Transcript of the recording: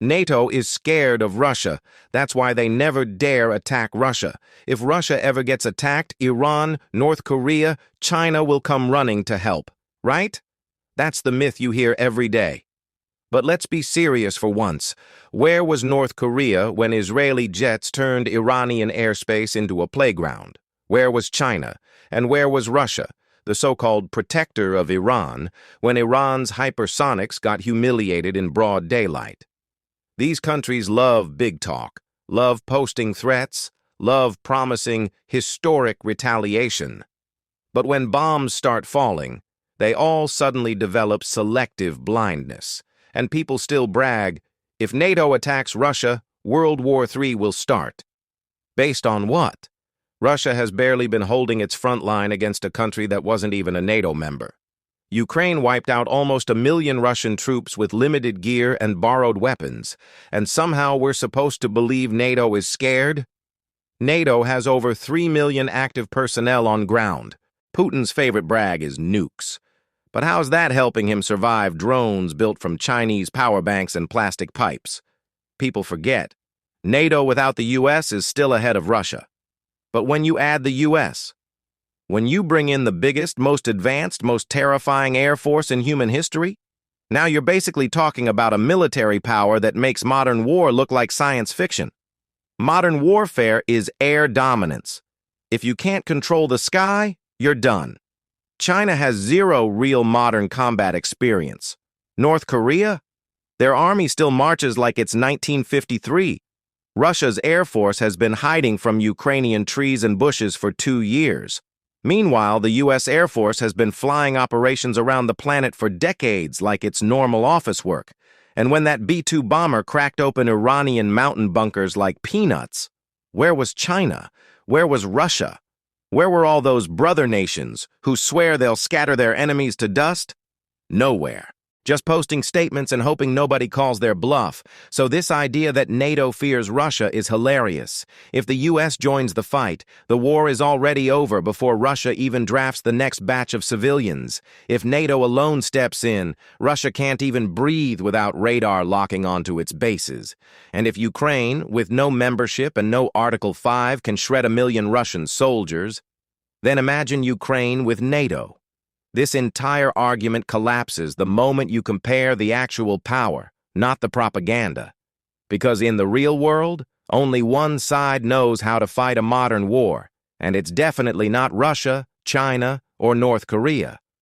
NATO is scared of Russia. That's why they never dare attack Russia. If Russia ever gets attacked, Iran, North Korea, China will come running to help. Right? That's the myth you hear every day. But let's be serious for once. Where was North Korea when Israeli jets turned Iranian airspace into a playground? Where was China? And where was Russia, the so-called protector of Iran, when Iran's hypersonics got humiliated in broad daylight? These countries love big talk, love posting threats, love promising historic retaliation. But when bombs start falling, they all suddenly develop selective blindness. And people still brag, if NATO attacks Russia, World War III will start. Based on what? Russia has barely been holding its front line against a country that wasn't even a NATO member. Ukraine wiped out almost 1 million Russian troops with limited gear and borrowed weapons, and somehow we're supposed to believe NATO is scared? NATO has over 3 million active personnel on ground. Putin's favorite brag is nukes. But how's that helping him survive drones built from Chinese power banks and plastic pipes? People forget, NATO without the US is still ahead of Russia. But when you add the US, when you bring in the biggest, most advanced, most terrifying air force in human history, now you're basically talking about a military power that makes modern war look like science fiction. Modern warfare is air dominance. If you can't control the sky, you're done. China has zero real modern combat experience. North Korea? Their army still marches like it's 1953. Russia's air force has been hiding from Ukrainian trees and bushes for 2 years. Meanwhile, the U.S. Air Force has been flying operations around the planet for decades like it's normal office work. And when that B-2 bomber cracked open Iranian mountain bunkers like peanuts, where was China? Where was Russia? Where were all those brother nations who swear they'll scatter their enemies to dust? Nowhere. Just posting statements and hoping nobody calls their bluff. So this idea that NATO fears Russia is hilarious. If the US joins the fight, the war is already over before Russia even drafts the next batch of civilians. If NATO alone steps in, Russia can't even breathe without radar locking onto its bases. And if Ukraine, with no membership and no Article 5, can shred 1 million Russian soldiers, then imagine Ukraine with NATO. This entire argument collapses the moment you compare the actual power, not the propaganda. Because in the real world, only one side knows how to fight a modern war, and it's definitely not Russia, China, or North Korea.